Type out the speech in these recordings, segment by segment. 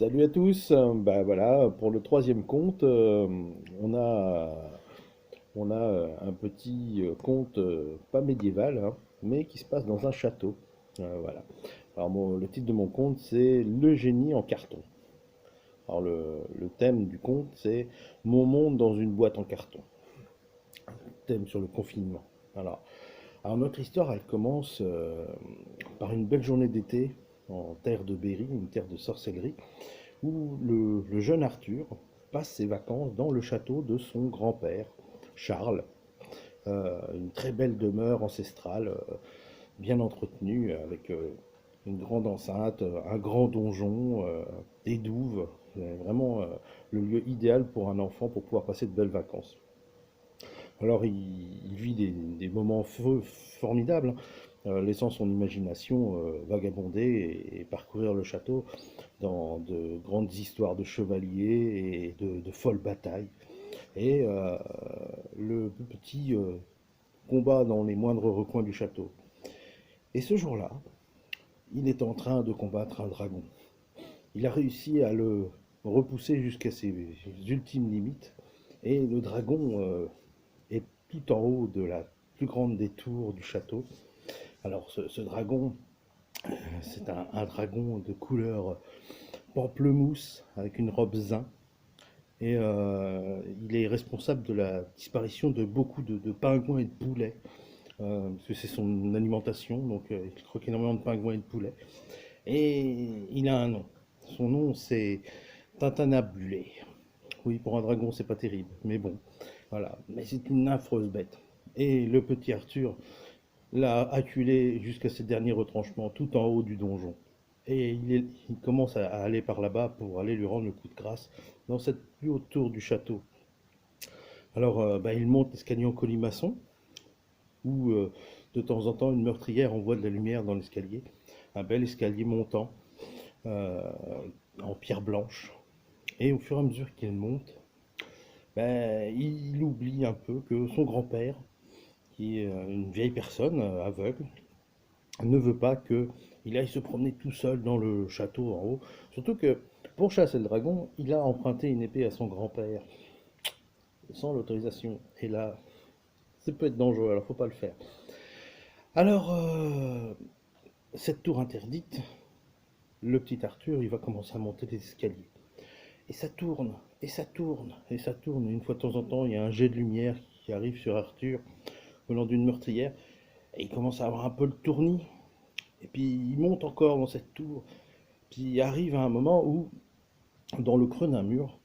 Salut à tous. Bah voilà, pour le troisième conte, on a, un petit conte pas médiéval, hein, mais qui se passe dans un château. Voilà. Alors le titre de mon conte, c'est Le génie en carton. Alors le thème du conte, c'est Mon monde dans une boîte en carton. Thème sur le confinement. Alors notre histoire, elle commence par une belle journée d'été en terre de Berry, une terre de sorcellerie, où le jeune Arthur passe ses vacances dans le château de son grand-père, Charles. Une très belle demeure ancestrale, bien entretenue, avec une grande enceinte, un grand donjon, des douves. C'est vraiment le lieu idéal pour un enfant pour pouvoir passer de belles vacances. Alors il vit des moments formidables, hein, laissant son imagination vagabonder et parcourir le château dans de grandes histoires de chevaliers et de folles batailles. Et le petit combat dans les moindres recoins du château. Et ce jour-là, il est en train de combattre un dragon. Il a réussi à le repousser jusqu'à ses ultimes limites. Et le dragon est tout en haut de la plus grande des tours du château. Alors ce dragon, c'est un dragon de couleur pamplemousse avec une robe zin. Et il est responsable de la disparition de beaucoup de pingouins et de poulets, parce que c'est son alimentation, donc il croque énormément de pingouins et de poulets. Et il a un nom. Son nom, c'est Tintinabulé. Oui, pour un dragon, c'est pas terrible, mais bon, voilà. Mais c'est une affreuse bête. Et le petit Arthur l'a acculé jusqu'à ses derniers retranchements, tout en haut du donjon. Et il commence à aller par là-bas pour aller lui rendre le coup de grâce dans cette plus haute tour du château. Alors, bah, il monte l'escalier en colimaçon, où de temps en temps une meurtrière envoie de la lumière dans l'escalier. Un bel escalier montant euh, en pierre blanche. Et au fur et à mesure qu'il monte, ben, il oublie un peu que son grand-père, qui est une vieille personne aveugle, ne veut pas qu'il aille se promener tout seul dans le château en haut. Surtout que pour chasser le dragon, il a emprunté une épée à son grand-père, sans l'autorisation. Et là, ça peut être dangereux, alors faut pas le faire. Alors, cette tour interdite, le petit Arthur, il va commencer à monter les escaliers. Et ça tourne, et ça tourne, et ça tourne. Une fois de temps en temps, il y a un jet de lumière qui arrive sur Arthur venant d'une meurtrière, et il commence à avoir un peu le tournis. Et puis il monte encore dans cette tour. Puis il arrive à un moment où, dans le creux d'un mur,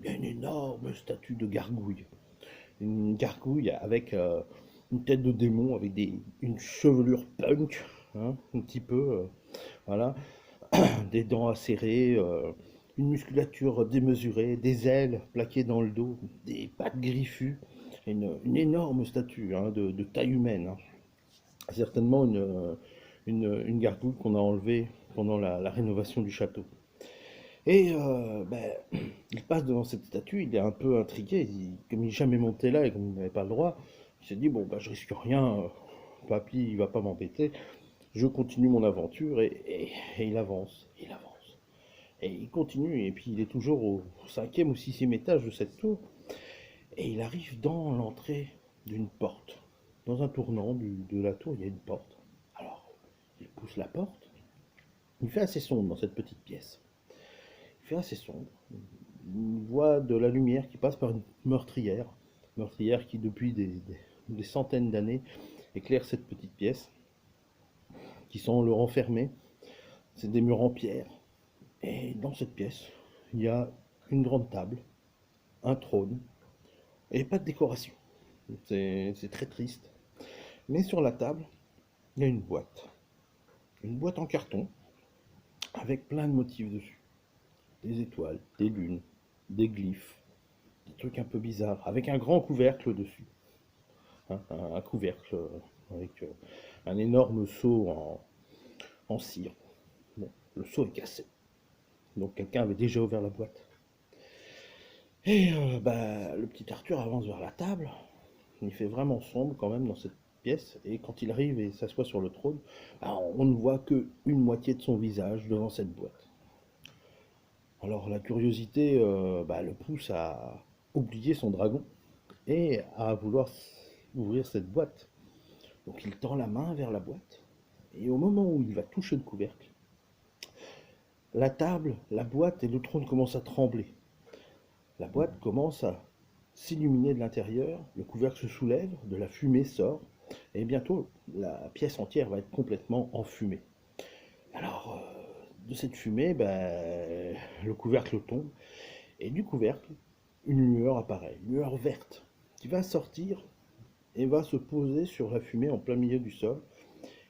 il y a une énorme statue de gargouille. Une gargouille avec une tête de démon, avec une chevelure punk, hein, un petit peu, voilà, des dents acérées, une musculature démesurée, des ailes plaquées dans le dos, des pattes griffues, une énorme statue, hein, de taille humaine, hein. Certainement une gargouille qu'on a enlevée pendant la rénovation du château. Et ben, il passe devant cette statue, il est un peu intrigué, comme il n'est jamais monté là et comme il n'avait pas le droit, il s'est dit, bon, ben, je risque rien, papy il va pas m'embêter, je continue mon aventure et il avance, il avance. Et il continue, et puis il est toujours au cinquième ou sixième étage de cette tour, et il arrive dans l'entrée d'une porte. Dans un tournant de la tour, il y a une porte. Alors, il pousse la porte, il fait assez sombre dans cette petite pièce. Il fait assez sombre. Il voit de la lumière qui passe par une meurtrière qui depuis des centaines d'années éclaire cette petite pièce, qui sont le renfermé. C'est des murs en pierre. Et dans cette pièce, il y a une grande table, un trône, et pas de décoration. C'est très triste. Mais sur la table, il y a une boîte. Une boîte en carton, avec plein de motifs dessus. Des étoiles, des lunes, des glyphes, des trucs un peu bizarres, avec un grand couvercle dessus. Hein, un couvercle avec un énorme seau en cire. Bon, le seau est cassé. Donc quelqu'un avait déjà ouvert la boîte. Et bah, le petit Arthur avance vers la table. Il fait vraiment sombre quand même dans cette pièce. Et quand il arrive et s'assoit sur le trône, bah, on ne voit que une moitié de son visage devant cette boîte. Alors la curiosité le pousse à oublier son dragon et à vouloir ouvrir cette boîte. Donc il tend la main vers la boîte et au moment où il va toucher le couvercle, la table, la boîte et le trône commencent à trembler. La boîte commence à s'illuminer de l'intérieur, le couvercle se soulève, de la fumée sort et bientôt la pièce entière va être complètement enfumée. Alors de cette fumée, le couvercle tombe et du couvercle, une lueur apparaît, une lueur verte, qui va sortir et va se poser sur la fumée en plein milieu du sol.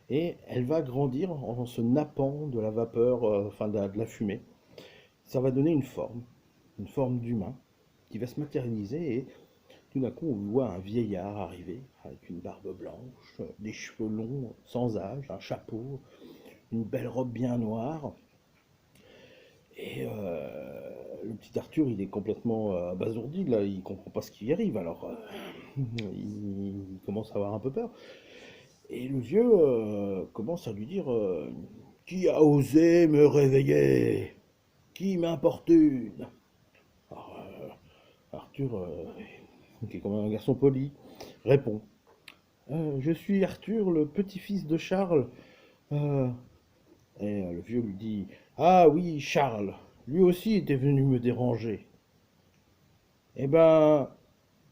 Et elle va grandir en se nappant de la vapeur, de la fumée. Ça va donner une forme d'humain, qui va se matérialiser et tout d'un coup on voit un vieillard arriver avec une barbe blanche, des cheveux longs sans âge, un chapeau, une belle robe bien noire. Et le petit Arthur, il est complètement abasourdi, là, il comprend pas ce qui lui arrive, alors il commence à avoir un peu peur. Et le vieux commence à lui dire qui a osé me réveiller? Qui m'importune? Alors, Arthur, qui est comme un garçon poli, répond je suis Arthur, le petit-fils de Charles. Euh, et le vieux lui dit ah oui, Charles, lui aussi était venu me déranger. Eh ben,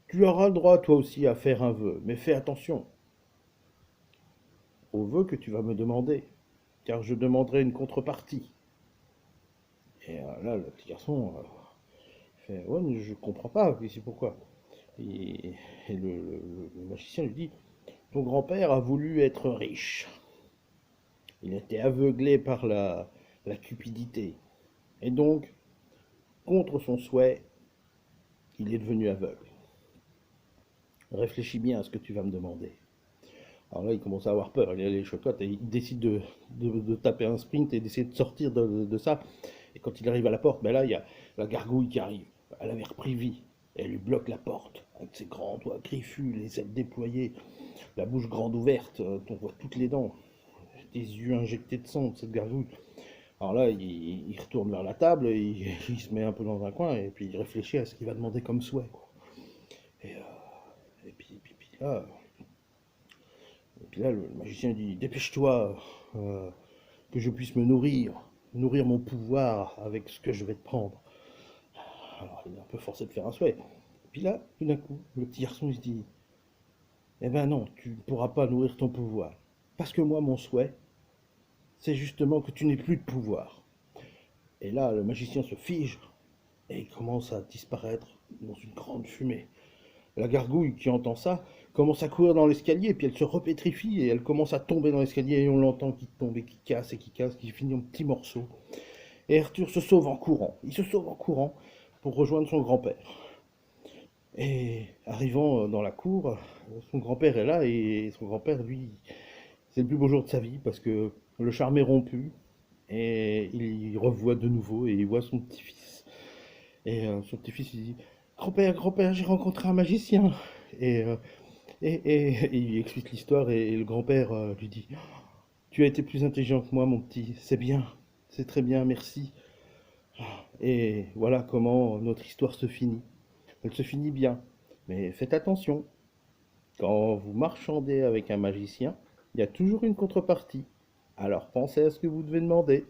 tu auras le droit toi aussi à faire un vœu, mais fais attention au vœu que tu vas me demander, car je demanderai une contrepartie. Et là, le petit garçon fait ouais, mais je comprends pas, c'est pourquoi. Et, le magicien lui dit ton grand-père a voulu être riche. Il était aveuglé par la cupidité. Et donc, contre son souhait, il est devenu aveugle. Réfléchis bien à ce que tu vas me demander. Alors là, il commence à avoir peur, il a les chocottes et il décide de taper un sprint et d'essayer de sortir de ça. Et quand il arrive à la porte, là, il y a la gargouille qui arrive. Elle avait repris vie. Et elle lui bloque la porte avec ses grands doigts griffus, les ailes déployées, la bouche grande ouverte, on voit toutes les dents, des yeux injectés de sang de cette gargouille. Alors là, il retourne vers la table, et il se met un peu dans un coin et puis il réfléchit à ce qu'il va demander comme souhait, quoi. Et, puis là, le magicien dit dépêche-toi, euh, que je puisse me nourrir mon pouvoir avec ce que je vais te prendre. Alors il est un peu forcé de faire un souhait. Puis là, tout d'un coup, le petit garçon il se dit eh ben non, tu ne pourras pas nourrir ton pouvoir. Parce que moi, mon souhait, c'est justement que tu n'aies plus de pouvoir. Et là, le magicien se fige et il commence à disparaître dans une grande fumée. La gargouille qui entend ça commence à courir dans l'escalier, puis elle se repétrifie et elle commence à tomber dans l'escalier et on l'entend qui tombe et qui casse, qui finit en petits morceaux. Et Arthur se sauve en courant. Il se sauve en courant pour rejoindre son grand-père. Et arrivant dans la cour, son grand-père est là et son grand-père, lui, c'est le plus beau jour de sa vie parce que le charme est rompu et il revoit de nouveau et il voit son petit-fils. Et son petit-fils il dit grand-père, grand-père, j'ai rencontré un magicien. Et, euh, et il explique l'histoire et le grand-père lui dit tu as été plus intelligent que moi, mon petit, c'est bien, c'est très bien, merci. Et voilà comment notre histoire se finit. Elle se finit bien. Mais faites attention, quand vous marchandez avec un magicien, il y a toujours une contrepartie. Alors pensez à ce que vous devez demander.